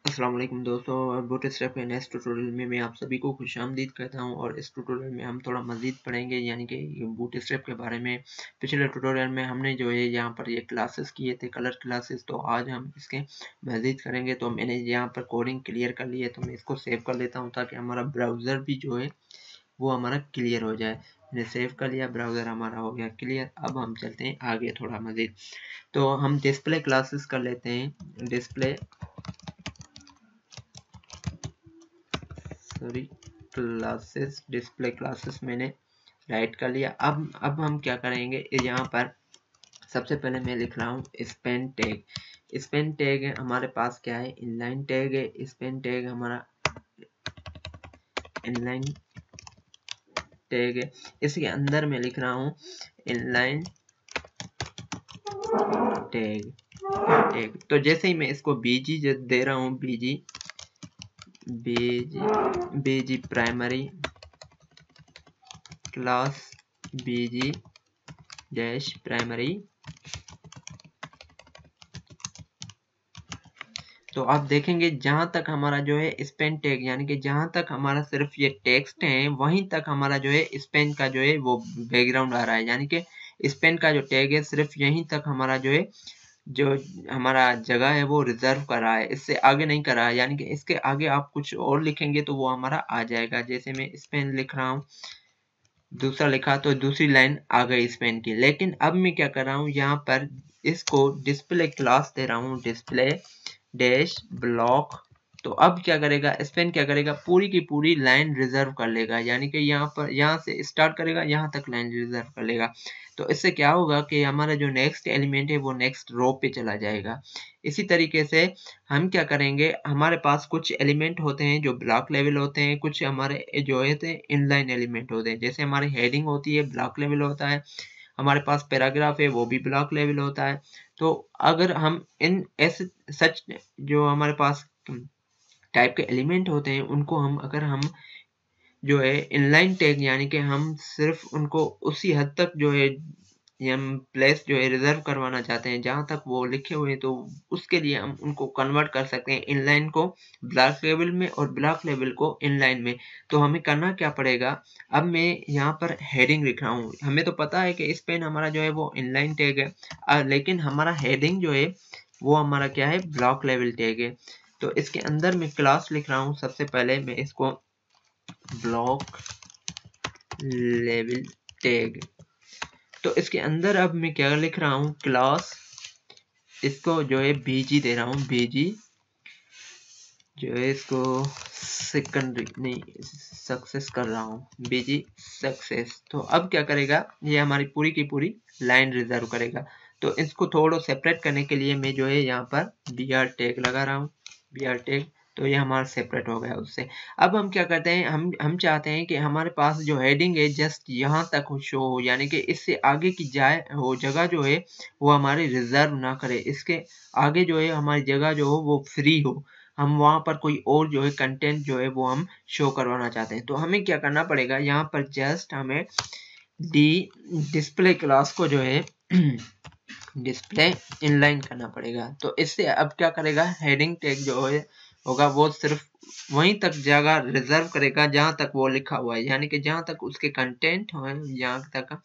अस्सलाम वालेकुम दोस्तों, बूटस्ट्रैप के नेक्स्ट ट्यूटोरियल में मैं आप सभी को खुशामदीद कहता हूं। और इस ट्यूटोरियल में हम थोड़ा मज़ीद पढ़ेंगे, यानी कि बूटस्ट्रैप के बारे में। पिछले ट्यूटोरियल में हमने जो है यहाँ पर ये क्लासेस किए थे, कलर क्लासेस, तो आज हम इसके मज़ीद करेंगे। तो मैंने यहाँ पर कोडिंग क्लियर कर ली है, तो मैं इसको सेव कर लेता हूँ ताकि हमारा ब्राउज़र भी जो है वो हमारा क्लियर हो जाए। मैंने सेव कर लिया, ब्राउज़र हमारा हो गया क्लियर। अब हम चलते हैं आगे थोड़ा मज़ीद। तो हम डिस्प्ले क्लासेस कर लेते हैं। डिस्प्ले क्लासेस मैंने राइट कर लिया। अब हम क्या करेंगे, यहाँ पर सबसे पहले मैं लिख रहा हूँ स्पेन टैग। स्पेन टैग हमारे पास क्या है, इनलाइन टैग है। स्पेन टैग हमारा इनलाइन टैग है। इसके अंदर मैं लिख रहा हूँ इनलाइन टैग। तो जैसे ही मैं इसको बीजी दे रहा हूँ, बीजी प्राइमरी क्लास बीजी डैश प्राइमरी। तो आप देखेंगे जहां तक हमारा जो है स्पेन टैग, यानी कि जहां तक हमारा सिर्फ ये टेक्स्ट है वहीं तक हमारा जो है स्पेन का जो है वो बैकग्राउंड आ रहा है। यानी कि स्पेन का जो टैग है सिर्फ यहीं तक हमारा जो है, जो हमारा जगह है वो रिजर्व कर रहा है, इससे आगे नहीं कर रहा है। यानी कि इसके आगे आप कुछ और लिखेंगे तो वो हमारा आ जाएगा। जैसे मैं स्पेन लिख रहा हूँ, दूसरा लिखा तो दूसरी लाइन आ गई स्पेन की। लेकिन अब मैं क्या कर रहा हूँ, यहाँ पर इसको डिस्प्ले क्लास दे रहा हूँ, डिस्प्ले डैश ब्लॉक। तो अब क्या करेगा स्पेन, क्या करेगा, पूरी की पूरी लाइन रिजर्व कर लेगा। यानी कि यहाँ से स्टार्ट करेगा, यहाँ तक लाइन रिजर्व कर लेगा। तो इससे क्या होगा कि हमारा जो नेक्स्ट एलिमेंट है वो नेक्स्ट रो पे चला जाएगा। इसी तरीके से हम क्या करेंगे, हमारे पास कुछ एलिमेंट होते हैं जो ब्लॉक लेवल होते हैं, कुछ हमारे जो है इनलाइन एलिमेंट होते हैं। जैसे हमारी हेडिंग होती है, ब्लॉक लेवल होता है। हमारे पास पैराग्राफ है, वो भी ब्लॉक लेवल होता है। तो अगर हम इन ऐसे सच जो हमारे पास टाइप के एलिमेंट होते हैं उनको अगर हम जो है इनलाइन टैग, यानी कि हम सिर्फ उनको उसी हद तक जो है हम प्लेस जो है रिजर्व करवाना चाहते हैं जहां तक वो लिखे हुए हैं, तो उसके लिए हम उनको कन्वर्ट कर सकते हैं, इनलाइन को ब्लॉक लेवल में और ब्लॉक लेवल को इनलाइन में। तो हमें करना क्या पड़ेगा, अब मैं यहाँ पर हेडिंग लिख रहा हूँ। हमें तो पता है कि स्पेन हमारा जो है वो इनलाइन टैग है, लेकिन हमारा हेडिंग जो है वो हमारा क्या है, ब्लॉक लेवल टैग है। तो इसके अंदर मैं क्लास लिख रहा हूँ। सबसे पहले मैं इसको ब्लॉक लेवल टैग, तो इसके अंदर अब मैं क्या लिख रहा हूँ, क्लास, इसको जो है बीजी दे रहा हूँ, बीजी जो है इसको सेकेंडरी नहीं सक्सेस कर रहा हूँ, बीजी सक्सेस। तो अब क्या करेगा, ये हमारी पूरी की पूरी लाइन रिजर्व करेगा। तो इसको थोड़ा सेपरेट करने के लिए मैं जो है यहाँ पर br टैग लगा रहा हूँ, br टैग। तो ये हमारा सेपरेट हो गया उससे। अब हम क्या करते हैं, हम चाहते हैं कि हमारे पास जो हेडिंग है जस्ट यहाँ तक शो हो, यानी कि इससे आगे की जाए हो जगह जो है वो हमारी रिजर्व ना करे, इसके आगे जो है हमारी जगह जो हो वो फ्री हो, हम वहां पर कोई और जो है कंटेंट जो है वो हम शो करवाना चाहते हैं। तो हमें क्या करना पड़ेगा, यहाँ पर जस्ट हमें डिस्प्ले क्लास को जो है डिस्प्ले इनलाइन करना पड़ेगा। तो इससे अब क्या करेगा, हेडिंग टैग जो है होगा वो सिर्फ वहीं तक जगह रिजर्व करेगा जहां तक वो लिखा हुआ है, यानी कि जहां तक उसके कंटेंट हो यहाँ तक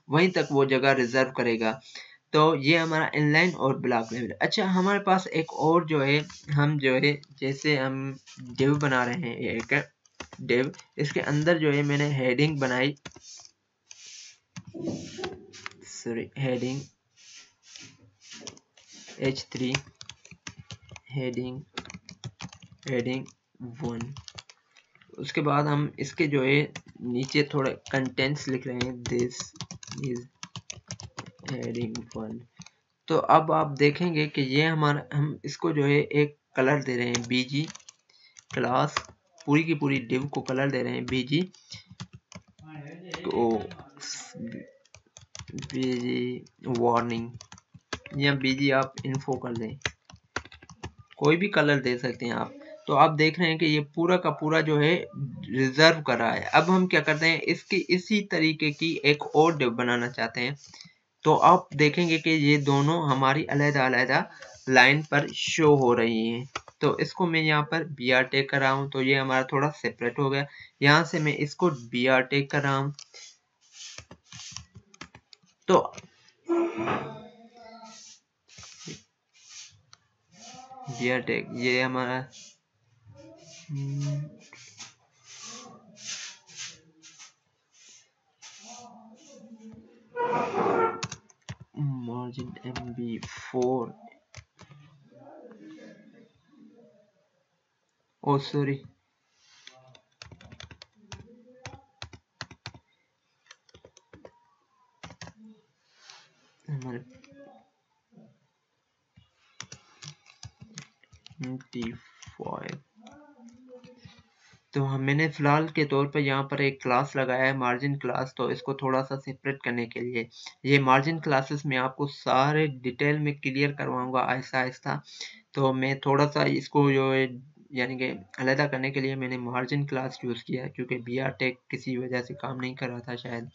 वहीं तक वो जगह रिजर्व करेगा। तो ये हमारा इनलाइन और ब्लॉक लेवल। अच्छा, हमारे पास एक और जो है, हम जो है जैसे हम डिव बना रहे हैं, एक डिव, इसके अंदर जो है मैंने हेडिंग बनाई, सॉरी हेडिंग h3 हेडिंग 1। उसके बाद हम इसके जो है नीचे थोड़े कंटेंट्स लिख रहे हैं, दिस इज हेडिंग 1। तो अब आप देखेंगे कि ये हमारा, हम इसको जो है एक कलर दे रहे हैं, बीजी क्लास, पूरी की पूरी डिव को कलर दे रहे हैं बीजी, तो बीजी वार्निंग या बीजी आप इन्फो कर दें, कोई भी कलर दे सकते हैं आप। तो आप देख रहे हैं कि ये पूरा का पूरा जो है रिजर्व कर रहा है। अब हम क्या करते हैं, इसकी इसी तरीके की एक और डिव बनाना चाहते हैं। तो आप देखेंगे कि ये दोनों हमारी अलग-अलग लाइन पर शो हो रही हैं। तो इसको मैं यहाँ पर br टैग कर रहा हूँ, तो ये हमारा थोड़ा सेपरेट हो गया। यहाँ से मैं इसको br टैग कर रहा हूँ, तो br टैग ये हमारा मार्जिन MB4 ओ सॉरी हमारे MT5 तो मैंने फिलहाल के तौर पर यहाँ पर एक क्लास लगाया है मार्जिन क्लास, तो इसको थोड़ा सा सेपरेट करने के लिए ये मार्जिन क्लासेस में आपको सारे डिटेल में क्लियर करवाऊंगा आहिस्ता आहिस्ता। तो मैं थोड़ा सा इसको जो है यानी कि अलहदा करने के लिए मैंने मार्जिन क्लास यूज़ किया, क्योंकि br टैग किसी वजह से काम नहीं कर रहा था, शायद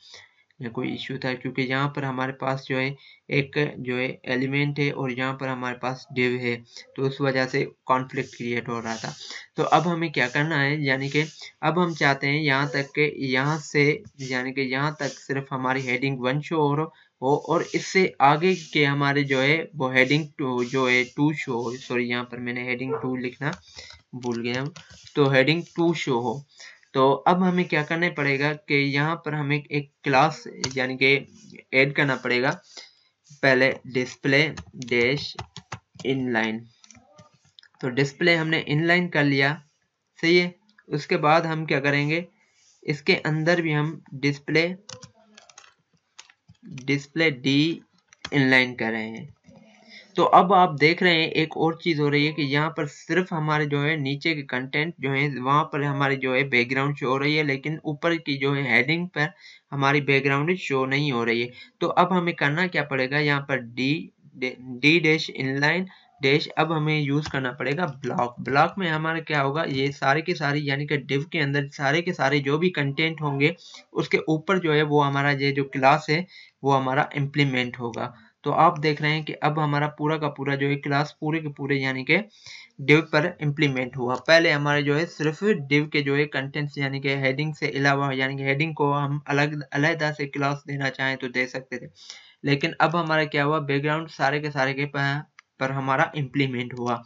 या कोई इश्यू था, क्योंकि यहाँ पर हमारे पास जो है एक जो है एलिमेंट है और यहाँ पर हमारे पास डिव है, तो उस वजह से कॉन्फ्लिक्ट क्रिएट हो रहा था। तो अब हमें क्या करना है, यानी कि अब हम चाहते हैं यहाँ तक के यहाँ से यानी कि यहाँ तक सिर्फ हमारी हेडिंग 1 शो हो और इससे आगे के हमारे जो है वो हेडिंग 2 जो है 2 शो हो। सॉरी यहाँ पर मैंने हेडिंग 2 लिखना भूल गया हूँ, तो हेडिंग 2 शो हो। तो अब हमें क्या करना पड़ेगा कि यहाँ पर हमें एक क्लास यानी कि ऐड करना पड़ेगा। पहले डिस्प्ले डैश इनलाइन, तो डिस्प्ले हमने इनलाइन कर लिया, सही है। उसके बाद हम क्या करेंगे, इसके अंदर भी हम डिस्प्ले डी इनलाइन कर रहे हैं। तो अब आप देख रहे हैं एक और चीज़ हो रही है कि यहाँ पर सिर्फ हमारे जो है नीचे के कंटेंट जो है वहाँ पर हमारी जो है बैकग्राउंड शो हो रही है, लेकिन ऊपर की जो है हेडिंग पर हमारी बैकग्राउंड शो नहीं हो रही है। तो अब हमें करना क्या पड़ेगा, यहाँ पर डी डैश इनलाइन डैश, अब हमें यूज़ करना पड़ेगा ब्लॉक में हमारा क्या होगा, ये सारे के सारे यानी कि डिव के अंदर सारे के सारे जो भी कंटेंट होंगे उसके ऊपर जो है वो हमारा ये जो क्लास है वो हमारा इम्प्लीमेंट होगा। तो आप देख रहे हैं कि अब हमारा पूरा का पूरा जो है क्लास पूरे के पूरे यानी कि डिव पर इम्प्लीमेंट हुआ। पहले हमारे जो है सिर्फ डिव के जो है कंटेंट्स यानी कि हेडिंग से अलावा यानी कि हेडिंग को हम अलग से क्लास देना चाहें तो दे सकते थे, लेकिन अब हमारा क्या हुआ, बैकग्राउंड सारे के सारे के पर हमारा इम्प्लीमेंट हुआ।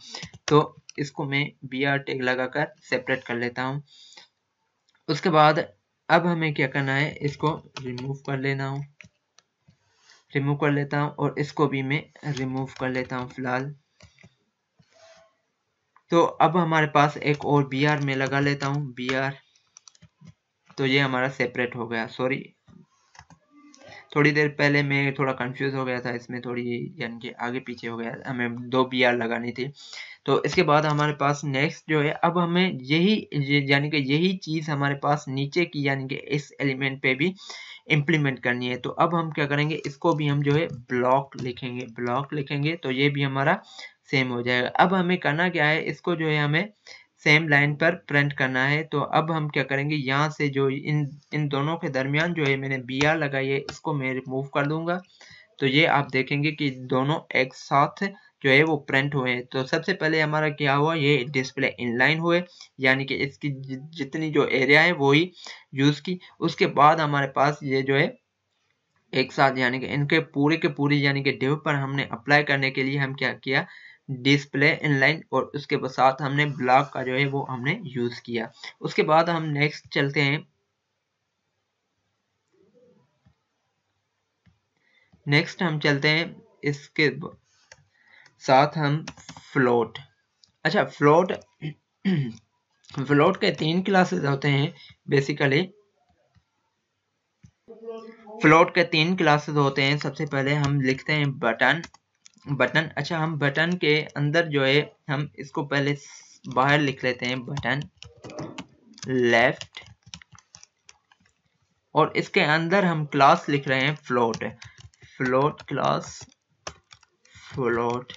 तो इसको मैं br टैग लगाकर सेपरेट कर लेता हूँ। उसके बाद अब हमें क्या करना है, इसको रिमूव कर लेता हूँ और इसको भी मैं रिमूव कर लेता हूँ फिलहाल। तो अब हमारे पास एक और br में लगा लेता हूँ br, तो ये हमारा सेपरेट हो गया। सॉरी थोड़ी देर पहले मैं थोड़ा कंफ्यूज हो गया था, इसमें थोड़ी यानी कि आगे पीछे हो गया, हमें 2 br लगानी थी। तो इसके बाद हमारे पास नेक्स्ट जो है, अब हमें यही यानी कि यही चीज़ हमारे पास नीचे की यानी कि इस एलिमेंट पे भी इम्प्लीमेंट करनी है। तो अब हम क्या करेंगे, इसको भी हम जो है ब्लॉक लिखेंगे तो ये भी हमारा सेम हो जाएगा। अब हमें करना क्या है, इसको जो है हमें सेम लाइन पर प्रिंट करना है। तो अब हम क्या करेंगे, यहाँ से जो इन दोनों के दरमियान जो है मैंने br लगाई है इसको मैं रिमूव कर दूंगा। तो ये आप देखेंगे कि दोनों एक साथ जो है वो प्रिंट हुए हैं। तो सबसे पहले हमारा क्या हुआ, ये डिस्प्ले इनलाइन हुए यानी कि इसकी जितनी जो एरिया है वो ही यूज की। उसके बाद हमारे पास ये जो है एक साथ यानी कि इनके पूरे के पूरे यानी कि डिव पर हमने अप्लाई करने के लिए हम क्या किया, डिस्प्ले इनलाइन, और उसके साथ हमने ब्लॉक का जो है वो हमने यूज किया। उसके बाद हम नेक्स्ट चलते हैं, इसके साथ हम फ्लोट। अच्छा फ्लोट फ्लोट के 3 क्लासेस होते हैं बेसिकली। फ्लोट के 3 क्लासेस होते हैं। सबसे पहले हम लिखते हैं बटन। अच्छा हम बटन के अंदर जो है हम इसको पहले बाहर लिख लेते हैं बटन लेफ्ट, और इसके अंदर हम क्लास लिख रहे हैं फ्लोट क्लास फ्लोट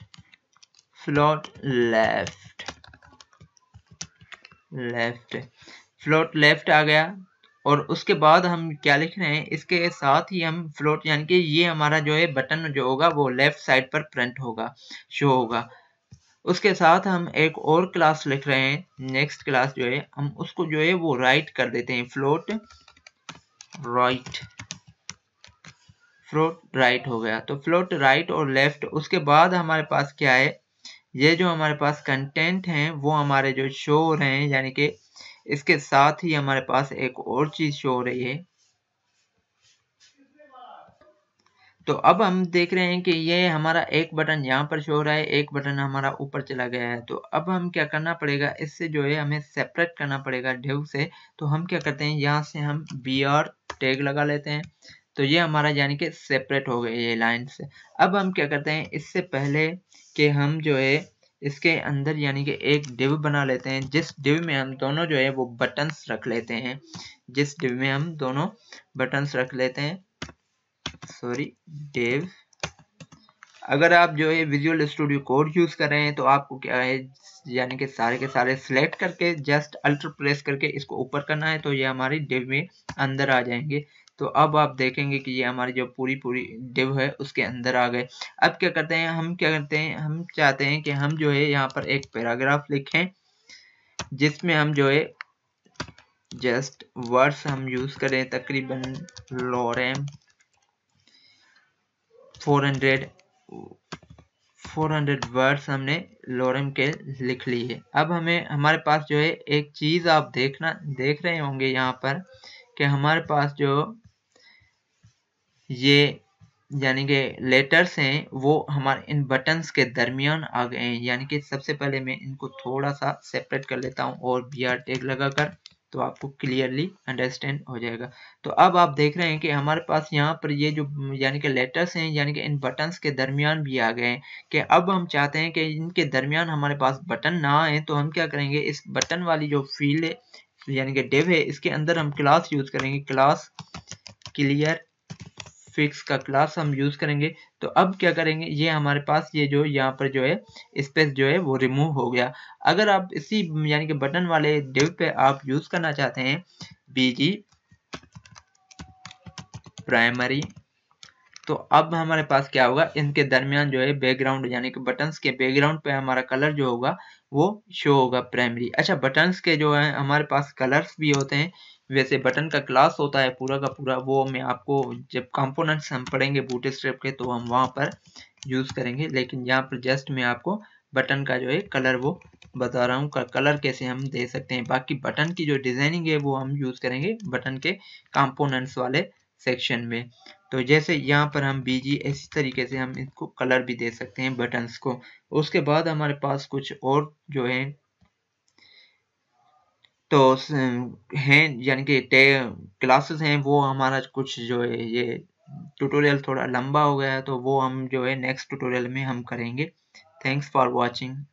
लेफ्ट आ गया। और उसके बाद हम क्या लिख रहे हैं, इसके साथ ही हम फ्लोट यानी कि ये हमारा जो है बटन जो होगा वो लेफ्ट साइड पर प्रिंट होगा, शो होगा। उसके साथ हम एक और क्लास लिख रहे हैं, नेक्स्ट क्लास जो है हम उसको जो है वो राइट कर देते हैं, फ्लोट राइट हो गया। तो फ्लोट राइट और लेफ्ट, उसके बाद हमारे पास क्या है, ये जो हमारे पास कंटेंट हैं वो हमारे जो शो हो रहे हैं, यानी कि इसके साथ ही हमारे पास एक और चीज शो हो रही है। तो अब हम देख रहे हैं कि ये हमारा एक बटन यहाँ पर शो हो रहा है, एक बटन हमारा ऊपर चला गया है। तो अब हम क्या करना पड़ेगा, इससे जो है हमें सेपरेट करना पड़ेगा div से। तो हम क्या करते हैं, यहाँ से हम br टैग लगा लेते हैं। तो ये हमारा यानी कि सेपरेट हो गए ये लाइन से। अब हम क्या करते हैं, इससे पहले कि हम जो है इसके अंदर यानी कि एक div बना लेते हैं, जिस div में हम दोनों जो है वो बटन्स रख लेते हैं, जिस div में हम दोनों बटन्स रख लेते हैं, सॉरी div। अगर आप जो है विजुअल स्टूडियो कोड यूज कर रहे हैं तो आपको क्या है, यानी कि सारे के सारे सिलेक्ट करके जस्ट अल्टर प्रेस करके इसको ऊपर करना है, तो ये हमारी div में अंदर आ जाएंगे। तो अब आप देखेंगे कि ये हमारी जो पूरी div है उसके अंदर आ गए। अब क्या करते हैं, हम चाहते हैं कि हम जो है यहाँ पर एक पैराग्राफ लिखें, जिसमें हम जो है जस्ट वर्ड्स हम यूज करें, तकरीबन lorem 400 वर्ड्स हमने lorem के लिख ली है। अब हमारे पास जो है एक चीज आप देख रहे होंगे यहाँ पर कि हमारे पास जो ये यानी कि लेटर्स हैं वो हमारे इन बटन्स के दरमियान आ गए हैं। यानी कि सबसे पहले मैं इनको थोड़ा सा सेपरेट कर लेता हूँ और br टैग लगाकर, तो आपको क्लियरली अंडरस्टैंड हो जाएगा। तो अब आप देख रहे हैं कि हमारे पास यहाँ पर ये जो यानी कि लेटर्स हैं यानी कि इन बटन्स के दरमियान भी आ गए हैं। कि अब हम चाहते हैं कि इनके दरमियान हमारे पास बटन ना आए, तो हम क्या करेंगे, इस बटन वाली जो फील्ड है यानी कि div है, इसके अंदर हम क्लास यूज करेंगे, क्लास क्लियर फिक्स का क्लास हम यूज करेंगे। तो अब क्या करेंगे, ये हमारे पास ये जो यहाँ पर जो है स्पेस जो है वो रिमूव हो गया। अगर आप इसी यानी कि बटन वाले div पे आप यूज करना चाहते हैं bg प्राइमरी, तो अब हमारे पास क्या होगा, इनके दरमियान जो है बैकग्राउंड यानी कि बटन्स के बैकग्राउंड पे हमारा कलर जो होगा वो शो होगा प्राइमरी। अच्छा, बटन्स के जो है हमारे पास कलर्स भी होते हैं, वैसे बटन का क्लास होता है पूरा का पूरा, वो मैं आपको जब कंपोनेंट्स हम पढ़ेंगे बूटस्ट्रैप के तो हम वहां पर यूज करेंगे। लेकिन यहाँ पर जस्ट मैं आपको बटन का जो है कलर वो बता रहा हूँ, कलर कैसे हम दे सकते हैं। बाकी बटन की जो डिजाइनिंग है वो हम यूज करेंगे बटन के कंपोनेंट्स वाले सेक्शन में। तो जैसे यहाँ पर हम bg इसी तरीके से हम इसको कलर भी दे सकते हैं बटन्स को। उसके बाद हमारे पास कुछ और जो है तो हैं यानी कि क्लासेस हैं, वो हमारा कुछ जो है ये ट्यूटोरियल थोड़ा लंबा हो गया है, तो वो हम जो है नेक्स्ट ट्यूटोरियल में हम करेंगे। Thanks for watching.